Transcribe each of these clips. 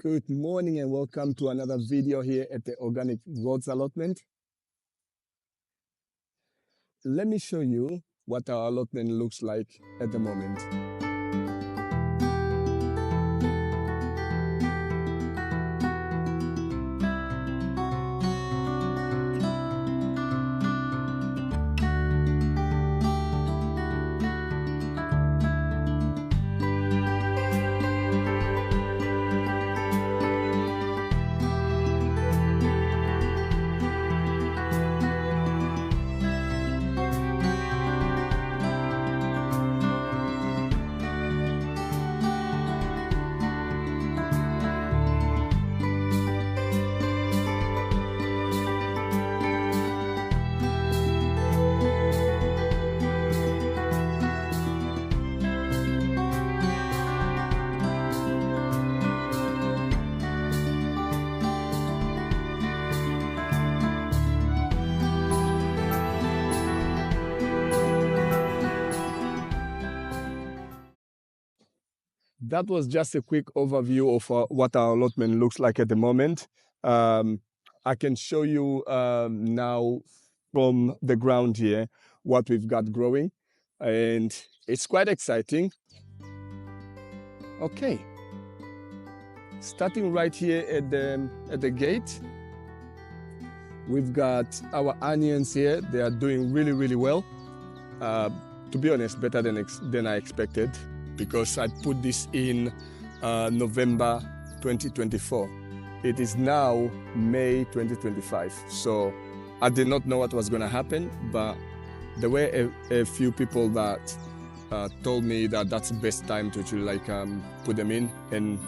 Good morning and welcome to another video here at the Organic Rods Allotment. Let me show you what our allotment looks like at the moment. That was just a quick overview of what our allotment looks like at the moment. I can show you now from the ground here what we've got growing, and it's quite exciting. Okay, starting right here at the gate, we've got our onions here. They are doing really well. To be honest, better than I expected, because I put this in November 2024. It is now May 2025. So I did not know what was going to happen, but there were a few people that told me that that's the best time to actually put them in, and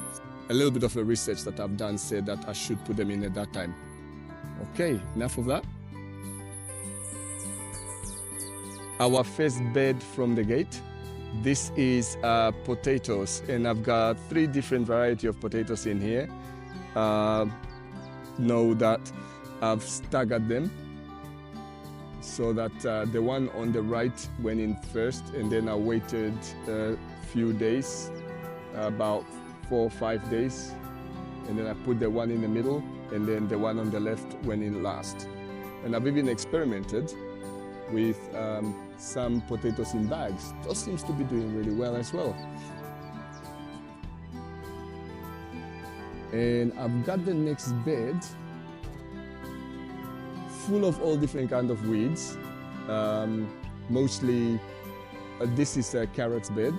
a little bit of the research that I've done said that I should put them in at that time. Okay, enough of that. Our first bed from the gate. This is potatoes, and I've got 3 different varieties of potatoes in here. Know that I've staggered them so that the one on the right went in first, and then I waited a few days, about 4 or 5 days, and then I put the one in the middle, and then the one on the left went in last. And I've even experimented with some potatoes in bags. Those seems to be doing really well as well. And I've got the next bed full of all different kinds of weeds. Mostly, this is a carrots bed.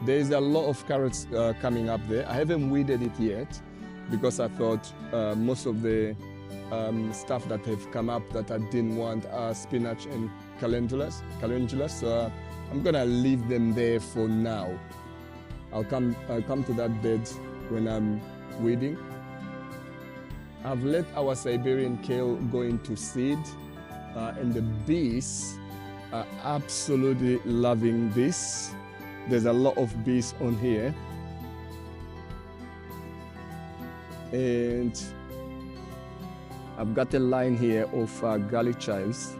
There's a lot of carrots coming up there. I haven't weeded it yet because I thought most of the stuff that have come up that I didn't want are spinach and calendulas. So I'm gonna leave them there for now. I'll come to that bed when I'm weeding. I've let our Siberian kale go into seed, and the bees are absolutely loving this. There's a lot of bees on here, and I've got a line here of garlic chives,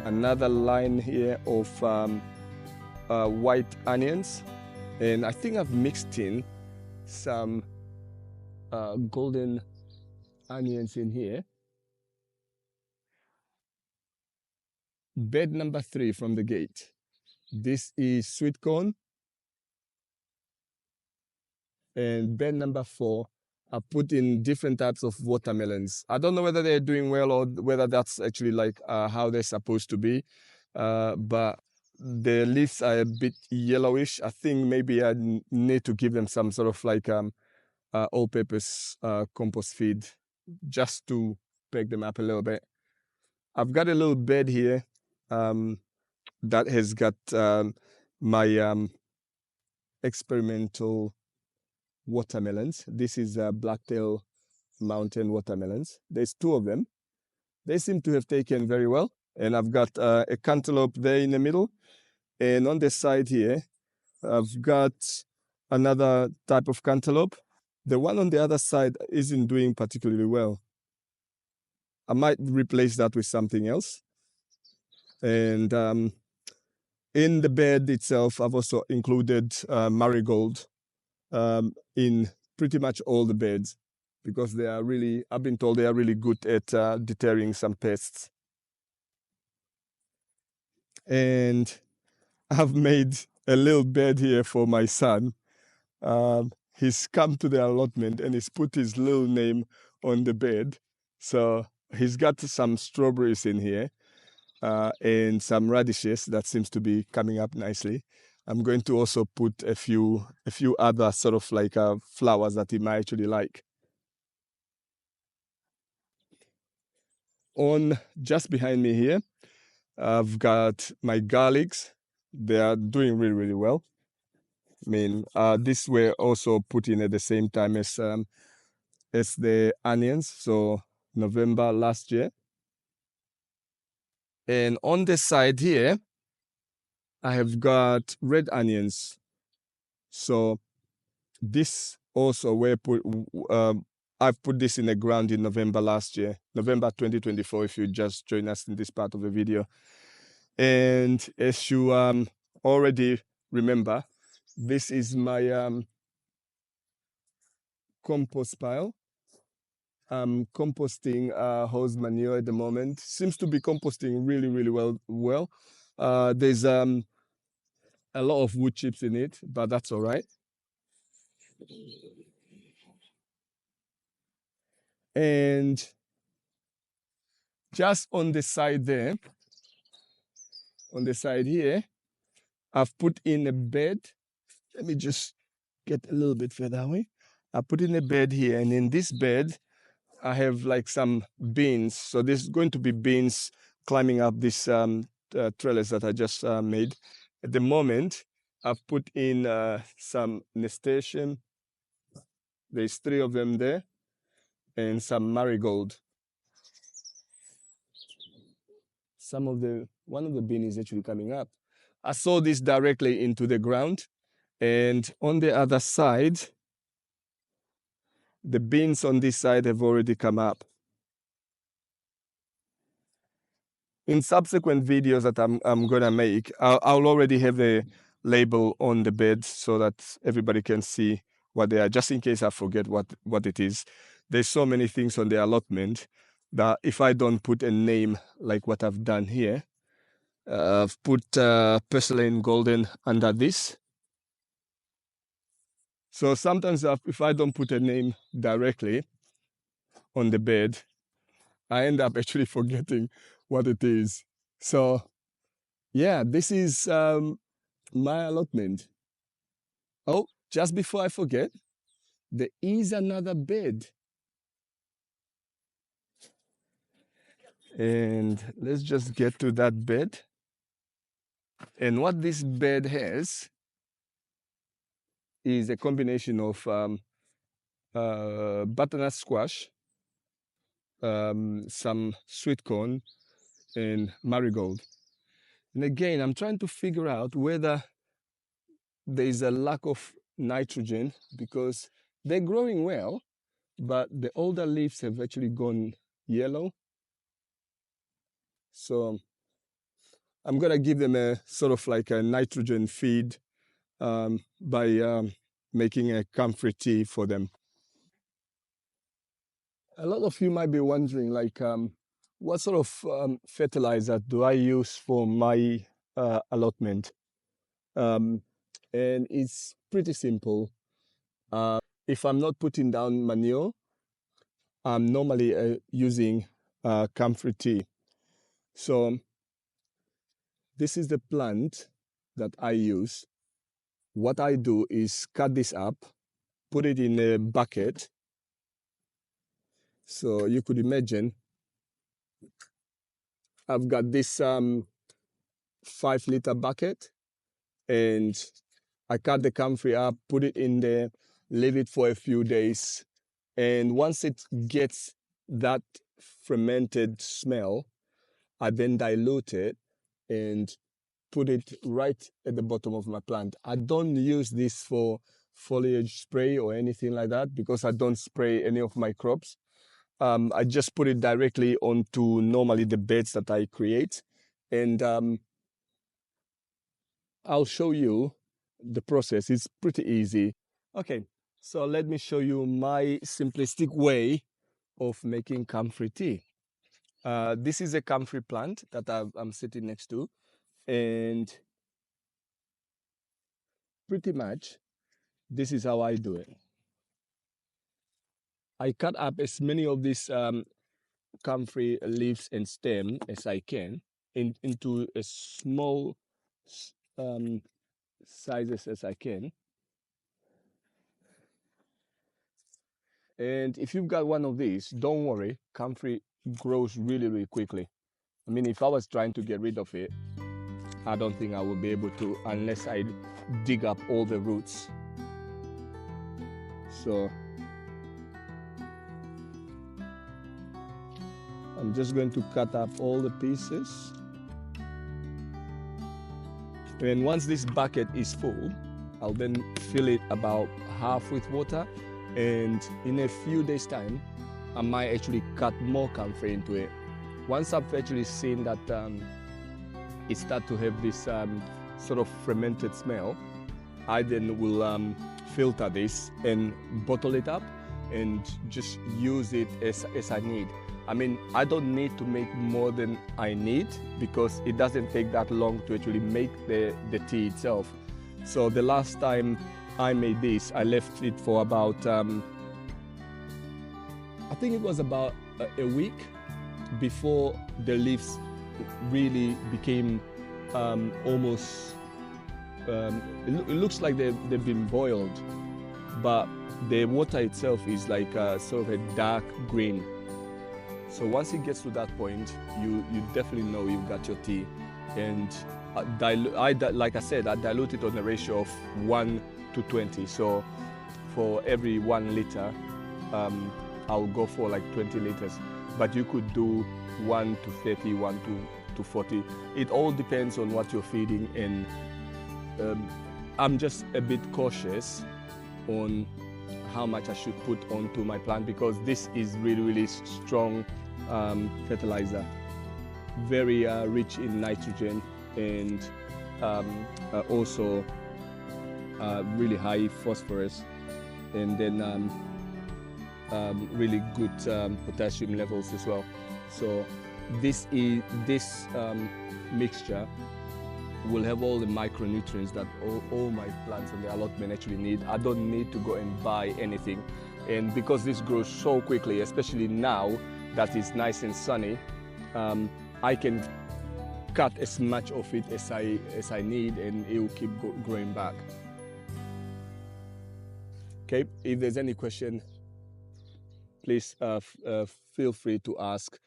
another line here of white onions, and I think I've mixed in some golden onions in here. Bed number 3 from the gate. This is sweet corn. And bed number 4, I put in different types of watermelons. I don't know whether they're doing well or whether that's actually how they're supposed to be. But the leaves are a bit yellowish. I think maybe I need to give them some sort of all-purpose compost feed just to pick them up a little bit. I've got a little bed here that has got my experimental watermelons. This is Blacktail Mountain watermelons. There's 2 of them. They seem to have taken very well. And I've got a cantaloupe there in the middle. And on the side here, I've got another type of cantaloupe. The one on the other side isn't doing particularly well. I might replace that with something else. And In the bed itself, I've also included marigold in pretty much all the beds because they are really, I've been told they are really good at deterring some pests. And I've made a little bed here for my son. He's come to the allotment and he's put his little name on the bed. So he's got some strawberries in here and some radishes that seems to be coming up nicely. I'm going to also put a few other sort of like flowers that he might actually like. On just behind me here, I've got my garlics. They are doing really, really well. I mean, these were also put in at the same time as the onions, so November last year. And on the side here, I have got red onions. So this also were put. I've put this in the ground in November last year, November 2024. If you just join us in this part of the video, and as you already remember, this is my compost pile. I'm composting horse manure at the moment. Seems to be composting really, really well. There's a lot of wood chips in it, but that's all right. And just on the side there, on the side here, I've put in a bed. Let me just get a little bit further away. I put in a bed here, and in this bed, I have like some beans. So there's going to be beans climbing up this trellis that I just made. At the moment, I've put in some nasturtium. There's 3 of them there, and some marigold. One of the beans is actually coming up. I saw this directly into the ground, and on the other side, the beans on this side have already come up. In subsequent videos that I'm gonna make, I'll already have a label on the bed so that everybody can see what they are, just in case I forget what it is. There's so many things on the allotment that if I don't put a name like what I've done here, I've put Purslane Golden under this. So sometimes if I don't put a name directly on the bed, I end up actually forgetting what it is. So yeah, this is my allotment. Oh, just before I forget, there is another bed. And let's just get to that bed. And what this bed has is a combination of butternut squash, some sweet corn, and marigold. And again, I'm trying to figure out whether there is a lack of nitrogen because they're growing well, but the older leaves have actually gone yellow. So I'm gonna give them a sort of like a nitrogen feed by making a comfrey tea for them. A lot of you might be wondering, like, what sort of fertilizer do I use for my allotment? And it's pretty simple. If I'm not putting down manure, I'm normally using comfrey tea. So this is the plant that I use. What I do is cut this up, put it in a bucket. So you could imagine I've got this 5-liter bucket, and I cut the comfrey up, put it in there, leave it for a few days. And once it gets that fermented smell, I then dilute it and put it right at the bottom of my plant. I don't use this for foliage spray or anything like that because I don't spray any of my crops. I just put it directly onto normally the beds that I create. And I'll show you the process. It's pretty easy. Okay, so let me show you my simplistic way of making camphor tea. This is a camphor plant that I'm sitting next to, and pretty much this is how I do it. I cut up as many of these camphor leaves and stem as I can into a small sizes as I can. And if you've got one of these, don't worry, camphor grows really, really quickly. I mean, if I was trying to get rid of it, I don't think I will be able to unless I dig up all the roots. So I'm just going to cut up all the pieces. And once this bucket is full, I'll then fill it about half with water. And in a few days' time, I might actually cut more camphor into it. Once I've actually seen that it starts to have this sort of fermented smell, I then will filter this and bottle it up and just use it as I need. I mean, I don't need to make more than I need because it doesn't take that long to actually make the tea itself. So the last time I made this, I left it for about, I think it was about a week before the leaves really became almost, it looks like they've been boiled, but the water itself is like sort of a dark green. So once it gets to that point, you definitely know you've got your tea. And like I said, I dilute it on a ratio of 1 to 20. So for every 1 liter, I'll go for like 20 liters. But you could do 1 to 30, 1 to 40. It all depends on what you're feeding. And I'm just a bit cautious on how much I should put onto my plant because this is really, really strong fertilizer, very rich in nitrogen and also really high phosphorus, and then really good potassium levels as well. So this mixture will have all the micronutrients that all my plants on the allotment actually need. I don't need to go and buy anything. And because this grows so quickly, especially now that it's nice and sunny, I can cut as much of it as I need, and it will keep growing back. Okay, if there's any question, please feel free to ask.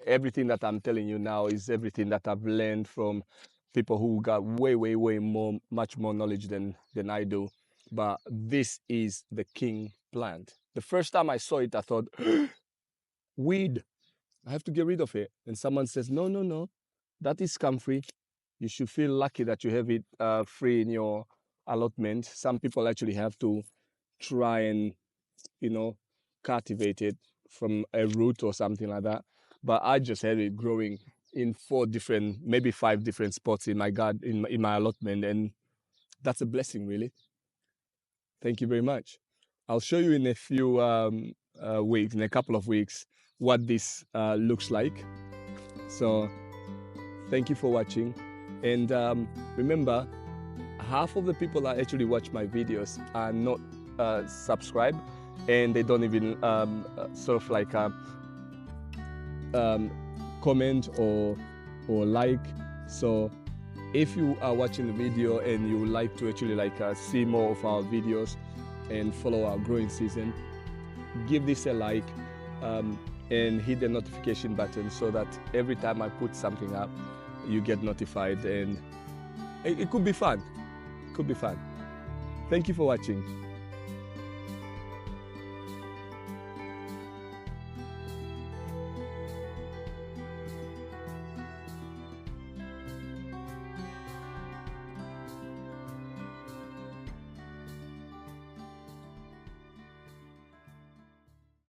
Everything that I'm telling you now is everything that I've learned from people who got much more knowledge than I do. But this is the king plant. The first time I saw it, I thought, weed, I have to get rid of it. And someone says, no, that is camphor. You should feel lucky that you have it free in your allotment. Some people actually have to try and, cultivate it from a root or something like that. But I just had it growing in 4 different, maybe 5 different spots in my garden, in my allotment, and that's a blessing, really. Thank you very much. I'll show you in a few weeks, in a couple of weeks, what this looks like. So thank you for watching. And remember, half of the people that actually watch my videos are not subscribed, and they don't even sort of like comment or like. So if you are watching the video and you would like to actually see more of our videos and follow our growing season, give this a like and hit the notification button so that every time I put something up, you get notified, and it could be fun. It could be fun. Thank you for watching.